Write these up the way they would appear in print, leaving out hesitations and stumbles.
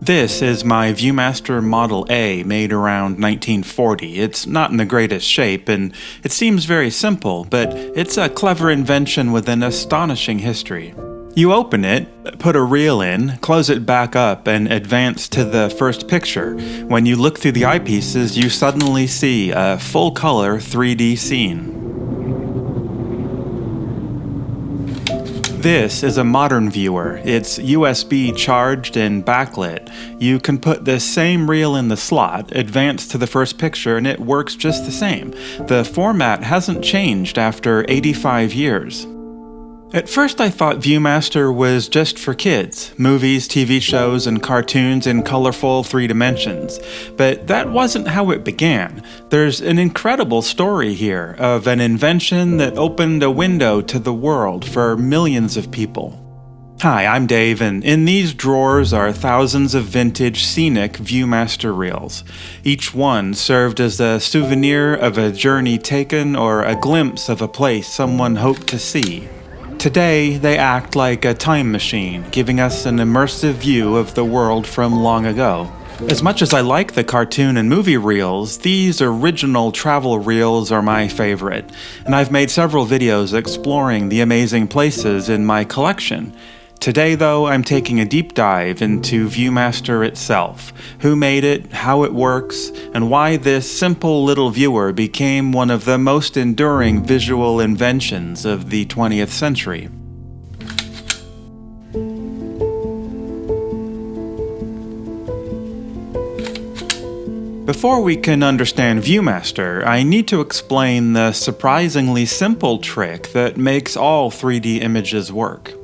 This is my Viewmaster Model A made around 1940. It's not in the greatest shape, and it seems very simple, but it's a clever invention with an astonishing history. You open it, put a reel in, close it back up, and advance to the first picture. When you look through the eyepieces, you suddenly see a full-color 3D scene. This is a modern viewer. It's USB charged and backlit. You can put this same reel in the slot, advance to the first picture, and it works just the same. The format hasn't changed after 85 years. At first I thought Viewmaster was just for kids, movies, TV shows, and cartoons in colorful 3 dimensions. But that wasn't how it began. There's an incredible story here of an invention that opened a window to the world for millions of people. Hi, I'm Dave, and in these drawers are thousands of vintage scenic Viewmaster reels. Each one served as a souvenir of a journey taken or a glimpse of a place someone hoped to see. Today, they act like a time machine, giving us an immersive view of the world from long ago. As much as I like the cartoon and movie reels, these original travel reels are my favorite, and I've made several videos exploring the amazing places in my collection. Today, though, I'm taking a deep dive into Viewmaster itself, who made it, how it works, and why this simple little viewer became one of the most enduring visual inventions of the 20th century. Before we can understand Viewmaster, I need to explain the surprisingly simple trick that makes all 3D images work.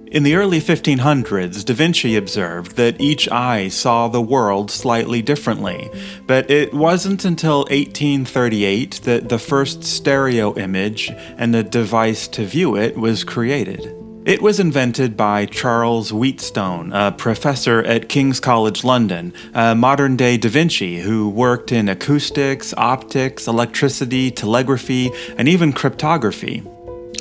In the early 1500s, Da Vinci observed that each eye saw the world slightly differently, but it wasn't until 1838 that the first stereo image and a device to view it was created. It was invented by Charles Wheatstone, a professor at King's College London, a modern-day Da Vinci who worked in acoustics, optics, electricity, telegraphy, and even cryptography.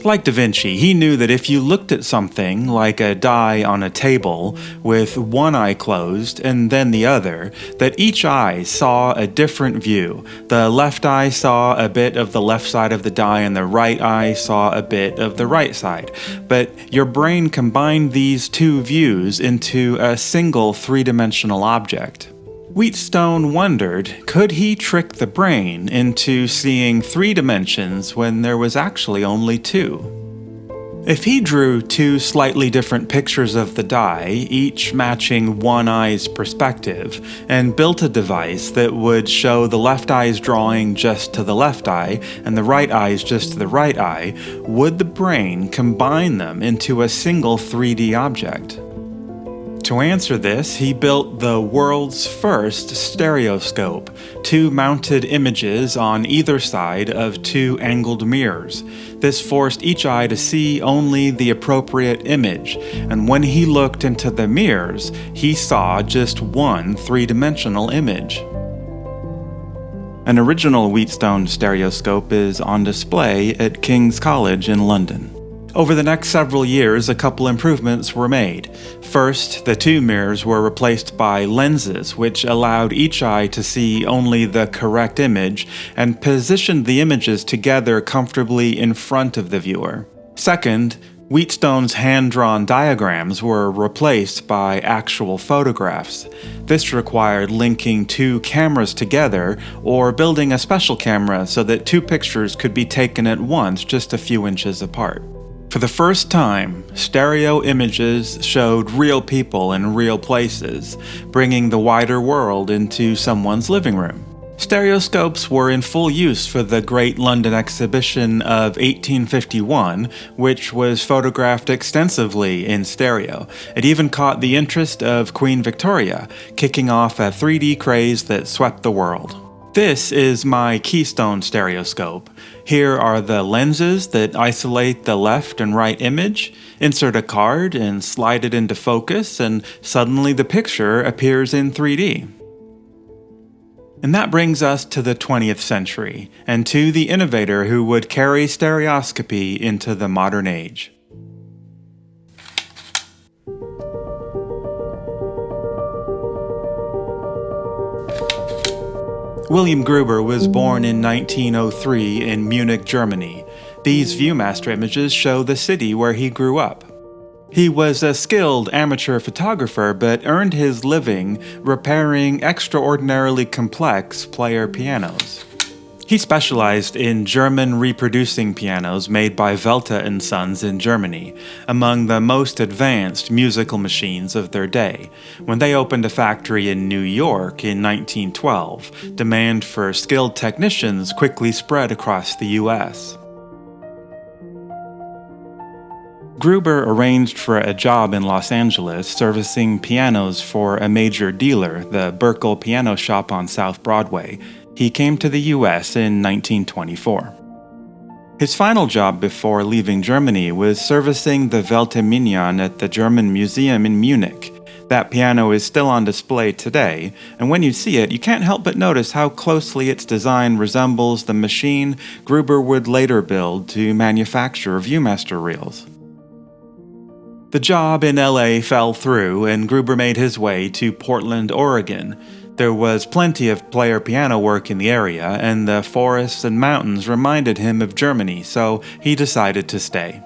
Like Da Vinci, he knew that if you looked at something, like a die on a table, with one eye closed and then the other, that each eye saw a different view. The left eye saw a bit of the left side of the die and the right eye saw a bit of the right side. But your brain combined these two views into a single 3-dimensional object. Wheatstone wondered, could he trick the brain into seeing 3 dimensions when there was actually only 2? If he drew 2 slightly different pictures of the die, each matching one eye's perspective, and built a device that would show the left eye's drawing just to the left eye and the right eye's just to the right eye, would the brain combine them into a single 3D object? To answer this, he built the world's first stereoscope, 2 mounted images on either side of 2 angled mirrors. This forced each eye to see only the appropriate image, and when he looked into the mirrors, he saw just one 3-dimensional image. An original Wheatstone stereoscope is on display at King's College in London. Over the next several years, a couple improvements were made. First, the 2 mirrors were replaced by lenses, which allowed each eye to see only the correct image and positioned the images together comfortably in front of the viewer. Second, Wheatstone's hand-drawn diagrams were replaced by actual photographs. This required linking 2 cameras together or building a special camera so that 2 pictures could be taken at once just a few inches apart. For the first time, stereo images showed real people in real places, bringing the wider world into someone's living room. Stereoscopes were in full use for the Great London Exhibition of 1851, which was photographed extensively in stereo. It even caught the interest of Queen Victoria, kicking off a 3D craze that swept the world. This is my Keystone stereoscope. Here are the lenses that isolate the left and right image. Insert a card and slide it into focus, and suddenly the picture appears in 3D. And that brings us to the 20th century, and to the innovator who would carry stereoscopy into the modern age. William Gruber was born in 1903 in Munich, Germany. These Viewmaster images show the city where he grew up. He was a skilled amateur photographer but earned his living repairing extraordinarily complex player pianos. He specialized in German reproducing pianos made by Welter & Sons in Germany, among the most advanced musical machines of their day. When they opened a factory in New York in 1912, demand for skilled technicians quickly spread across the U.S. Gruber arranged for a job in Los Angeles servicing pianos for a major dealer, the Burkle Piano Shop on South Broadway. He came to the U.S. in 1924. His final job before leaving Germany was servicing the Weltminion at the German Museum in Munich. That piano is still on display today, and when you see it, you can't help but notice how closely its design resembles the machine Gruber would later build to manufacture Viewmaster reels. The job in LA fell through, and Gruber made his way to Portland, Oregon. There was plenty of player piano work in the area, and the forests and mountains reminded him of Germany, so he decided to stay.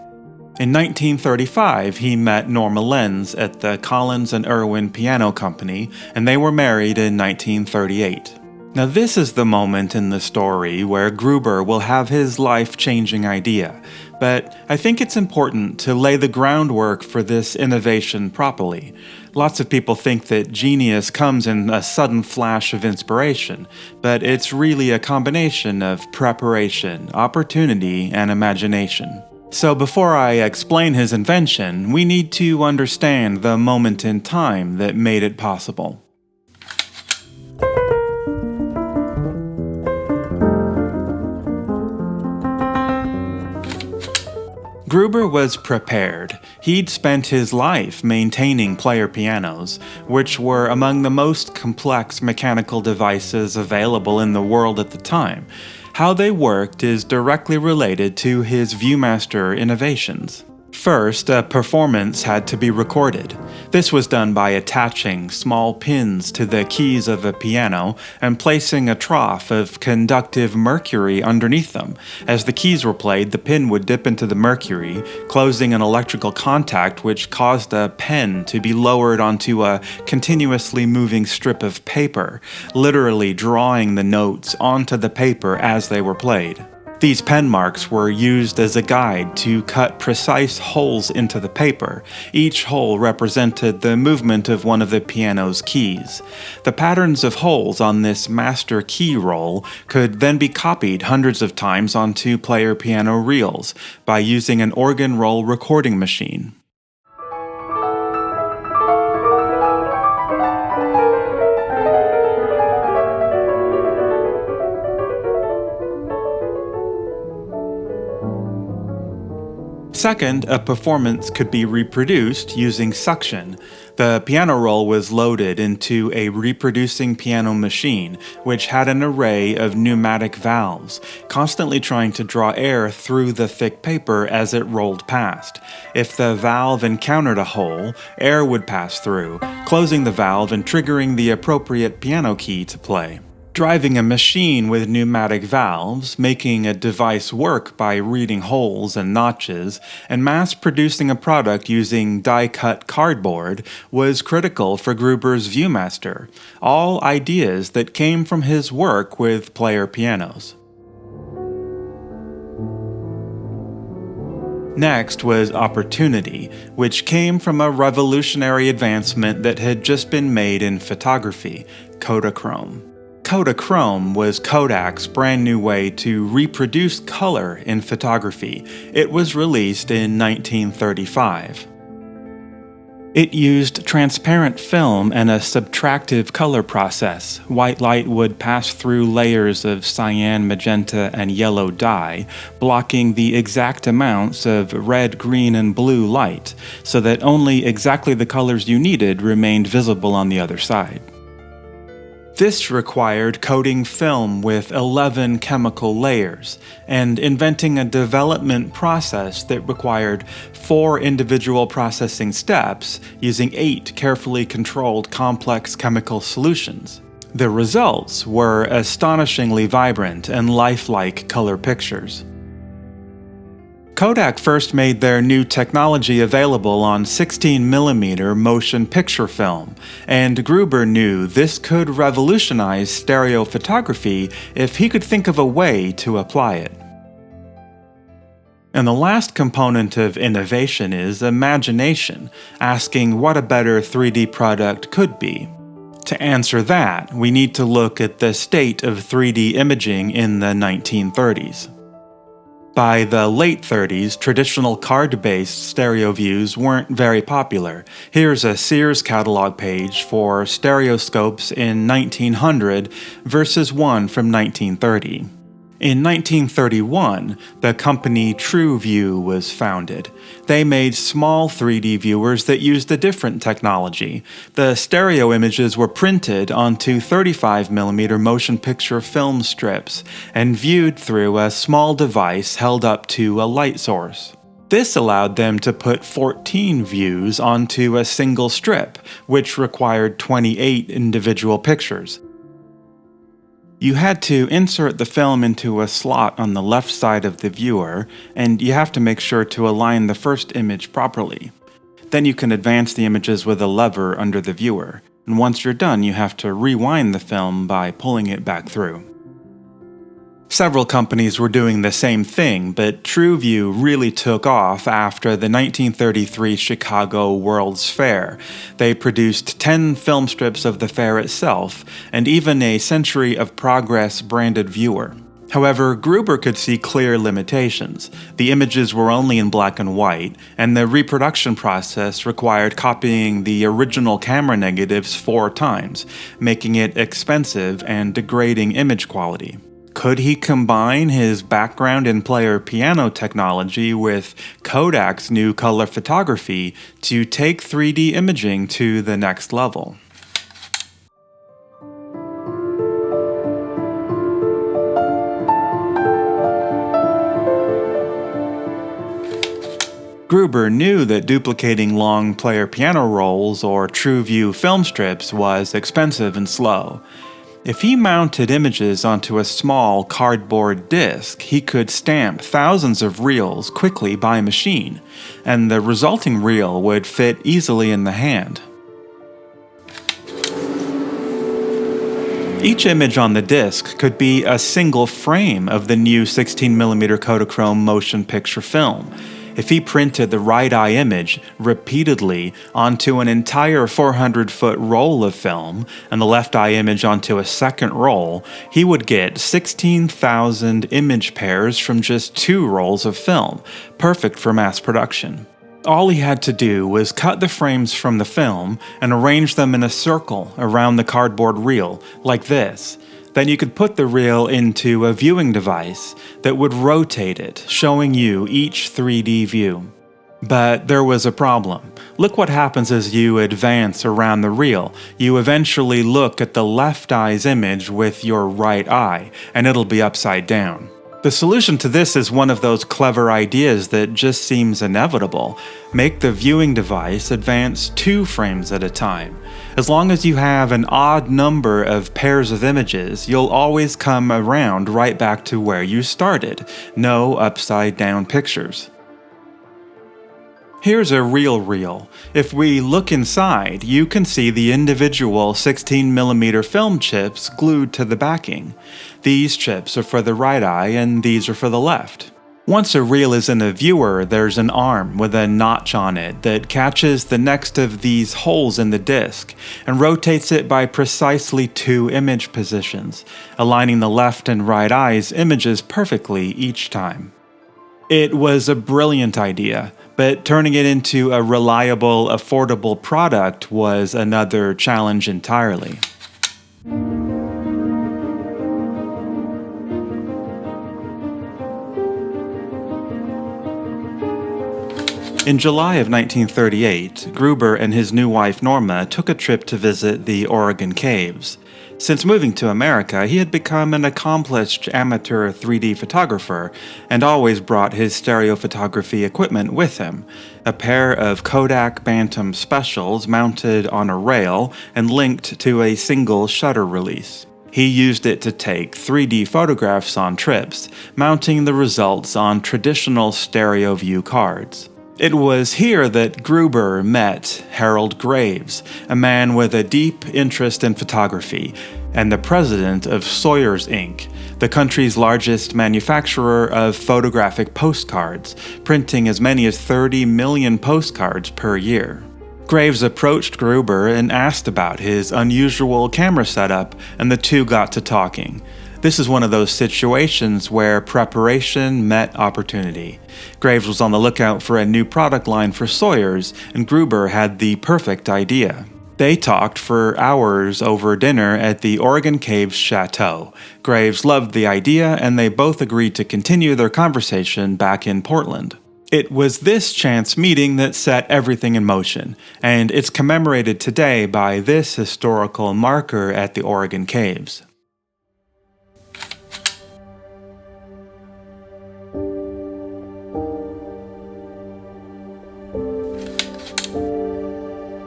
In 1935, he met Norma Lenz at the Collins and Irwin Piano Company, and they were married in 1938. Now this is the moment in the story where Gruber will have his life-changing idea, but I think it's important to lay the groundwork for this innovation properly. Lots of people think that genius comes in a sudden flash of inspiration, but it's really a combination of preparation, opportunity, and imagination. So before I explain his invention, we need to understand the moment in time that made it possible. Gruber was prepared. He'd spent his life maintaining player pianos, which were among the most complex mechanical devices available in the world at the time. How they worked is directly related to his Viewmaster innovations. First, a performance had to be recorded. This was done by attaching small pins to the keys of a piano and placing a trough of conductive mercury underneath them. As the keys were played, the pin would dip into the mercury, closing an electrical contact which caused a pen to be lowered onto a continuously moving strip of paper, literally drawing the notes onto the paper as they were played. These pen marks were used as a guide to cut precise holes into the paper. Each hole represented the movement of one of the piano's keys. The patterns of holes on this master key roll could then be copied hundreds of times onto player piano reels by using an organ roll recording machine. Second, a performance could be reproduced using suction. The piano roll was loaded into a reproducing piano machine, which had an array of pneumatic valves, constantly trying to draw air through the thick paper as it rolled past. If the valve encountered a hole, air would pass through, closing the valve and triggering the appropriate piano key to play. Driving a machine with pneumatic valves, making a device work by reading holes and notches, and mass-producing a product using die-cut cardboard was critical for Gruber's Viewmaster, all ideas that came from his work with player pianos. Next was opportunity, which came from a revolutionary advancement that had just been made in photography, Kodachrome. Kodachrome was Kodak's brand new way to reproduce color in photography. It was released in 1935. It used transparent film and a subtractive color process. White light would pass through layers of cyan, magenta, and yellow dye, blocking the exact amounts of red, green, and blue light, so that only exactly the colors you needed remained visible on the other side. This required coating film with 11 chemical layers, and inventing a development process that required 4 individual processing steps using 8 carefully controlled complex chemical solutions. The results were astonishingly vibrant and lifelike color pictures. Kodak first made their new technology available on 16mm motion picture film, and Gruber knew this could revolutionize stereo photography if he could think of a way to apply it. And the last component of innovation is imagination, asking what a better 3D product could be. To answer that, we need to look at the state of 3D imaging in the 1930s. By the late 30s, traditional card-based stereo views weren't very popular. Here's a Sears catalog page for stereoscopes in 1900 versus one from 1930. In 1931, the company TrueView was founded. They made small 3D viewers that used a different technology. The stereo images were printed onto 35mm motion picture film strips and viewed through a small device held up to a light source. This allowed them to put 14 views onto a single strip, which required 28 individual pictures. You had to insert the film into a slot on the left side of the viewer, and you have to make sure to align the first image properly. Then you can advance the images with a lever under the viewer, and once you're done you have to rewind the film by pulling it back through. Several companies were doing the same thing, but TrueView really took off after the 1933 Chicago World's Fair. They produced 10 film strips of the fair itself, and even a Century of Progress branded viewer. However, Gruber could see clear limitations. The images were only in black and white, and the reproduction process required copying the original camera negatives 4 times, making it expensive and degrading image quality. Could he combine his background in player piano technology with Kodak's new color photography to take 3D imaging to the next level? Gruber knew that duplicating long player piano rolls or TrueView film strips was expensive and slow. If he mounted images onto a small cardboard disc, he could stamp thousands of reels quickly by machine, and the resulting reel would fit easily in the hand. Each image on the disc could be a single frame of the new 16mm Kodachrome motion picture film. If he printed the right eye image repeatedly onto an entire 400-foot roll of film and the left eye image onto a second roll, he would get 16,000 image pairs from just 2 rolls of film, perfect for mass production. All he had to do was cut the frames from the film and arrange them in a circle around the cardboard reel, like this. Then you could put the reel into a viewing device that would rotate it, showing you each 3D view. But there was a problem. Look what happens as you advance around the reel. You eventually look at the left eye's image with your right eye, and it'll be upside down. The solution to this is one of those clever ideas that just seems inevitable. Make the viewing device advance 2 frames at a time. As long as you have an odd number of pairs of images, you'll always come around right back to where you started. No upside down pictures. Here's a real reel. If we look inside, you can see the individual 16mm film chips glued to the backing. These chips are for the right eye and these are for the left. Once a reel is in a viewer, there's an arm with a notch on it that catches the next of these holes in the disc and rotates it by precisely 2 image positions, aligning the left and right eye's images perfectly each time. It was a brilliant idea, but turning it into a reliable, affordable product was another challenge entirely. In July of 1938, Gruber and his new wife Norma took a trip to visit the Oregon caves. Since moving to America, he had become an accomplished amateur 3D photographer and always brought his stereophotography equipment with him, a pair of Kodak Bantam Specials mounted on a rail and linked to a single shutter release. He used it to take 3D photographs on trips, mounting the results on traditional stereo view cards. It was here that Gruber met Harold Graves, a man with a deep interest in photography, and the president of Sawyer's Inc., the country's largest manufacturer of photographic postcards, printing as many as 30 million postcards per year. Graves approached Gruber and asked about his unusual camera setup, and the two got to talking. This is one of those situations where preparation met opportunity. Graves was on the lookout for a new product line for Sawyer's, and Gruber had the perfect idea. They talked for hours over dinner at the Oregon Caves Chateau. Graves loved the idea, and they both agreed to continue their conversation back in Portland. It was this chance meeting that set everything in motion, and it's commemorated today by this historical marker at the Oregon Caves.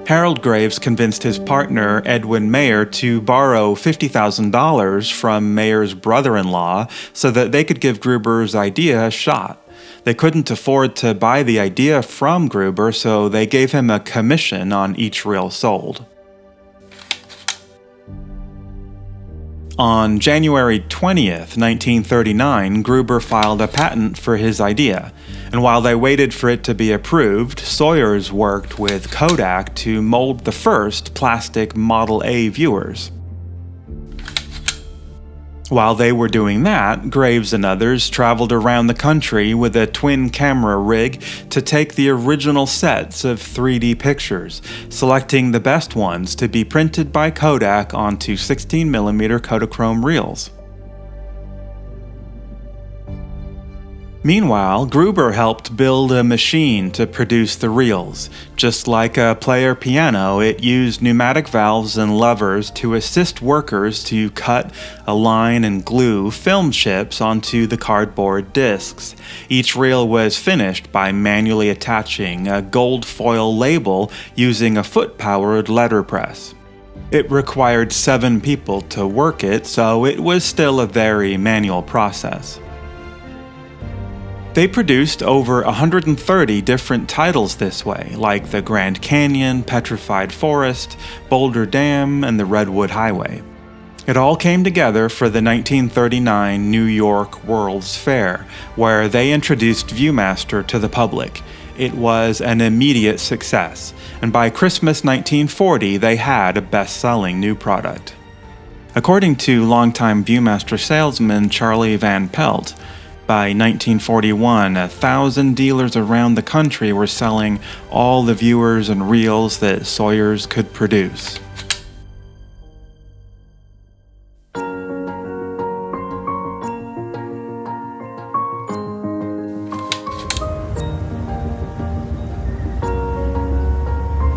Harold Graves convinced his partner, Edwin Mayer, to borrow $50,000 from Mayer's brother-in-law so that they could give Gruber's idea a shot. They couldn't afford to buy the idea from Gruber, so they gave him a commission on each reel sold. On January 20th, 1939, Gruber filed a patent for his idea, and while they waited for it to be approved, Sawyer's worked with Kodak to mold the first plastic Model A viewers. While they were doing that, Graves and others traveled around the country with a twin-camera rig to take the original sets of 3D pictures, selecting the best ones to be printed by Kodak onto 16mm Kodachrome reels. Meanwhile, Gruber helped build a machine to produce the reels. Just like a player piano, it used pneumatic valves and levers to assist workers to cut, align, and glue film chips onto the cardboard discs. Each reel was finished by manually attaching a gold foil label using a foot-powered letterpress. It required 7 people to work it, so it was still a very manual process. They produced over 130 different titles this way, like the Grand Canyon, Petrified Forest, Boulder Dam, and the Redwood Highway. It all came together for the 1939 New York World's Fair, where they introduced Viewmaster to the public. It was an immediate success, and by Christmas 1940 they had a best-selling new product. According to longtime Viewmaster salesman Charlie Van Pelt, by 1941, 1,000 dealers around the country were selling all the viewers and reels that Sawyer's could produce.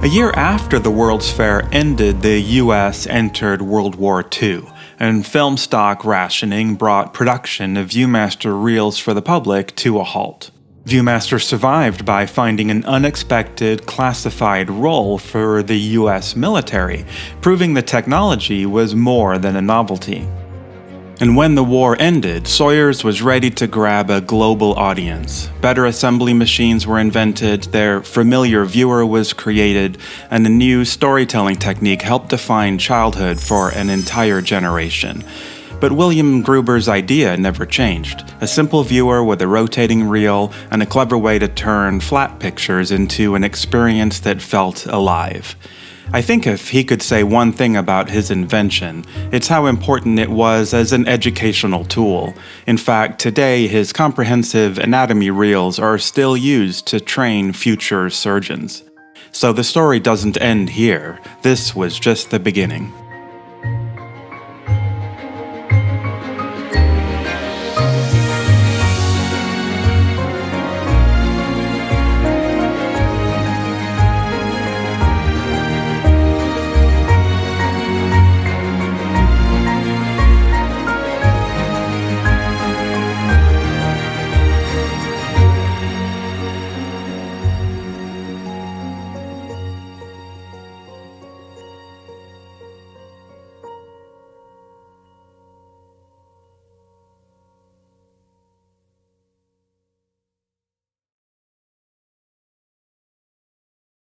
A year after the World's Fair ended, the U.S. entered World War II, and film stock rationing brought production of Viewmaster reels for the public to a halt. Viewmaster survived by finding an unexpected classified role for the U.S. military, proving the technology was more than a novelty. And when the war ended, Sawyer's was ready to grab a global audience. Better assembly machines were invented, their familiar viewer was created, and a new storytelling technique helped define childhood for an entire generation. But William Gruber's idea never changed. A simple viewer with a rotating reel and a clever way to turn flat pictures into an experience that felt alive. I think if he could say one thing about his invention, it's how important it was as an educational tool. In fact, today his comprehensive anatomy reels are still used to train future surgeons. So the story doesn't end here. This was just the beginning.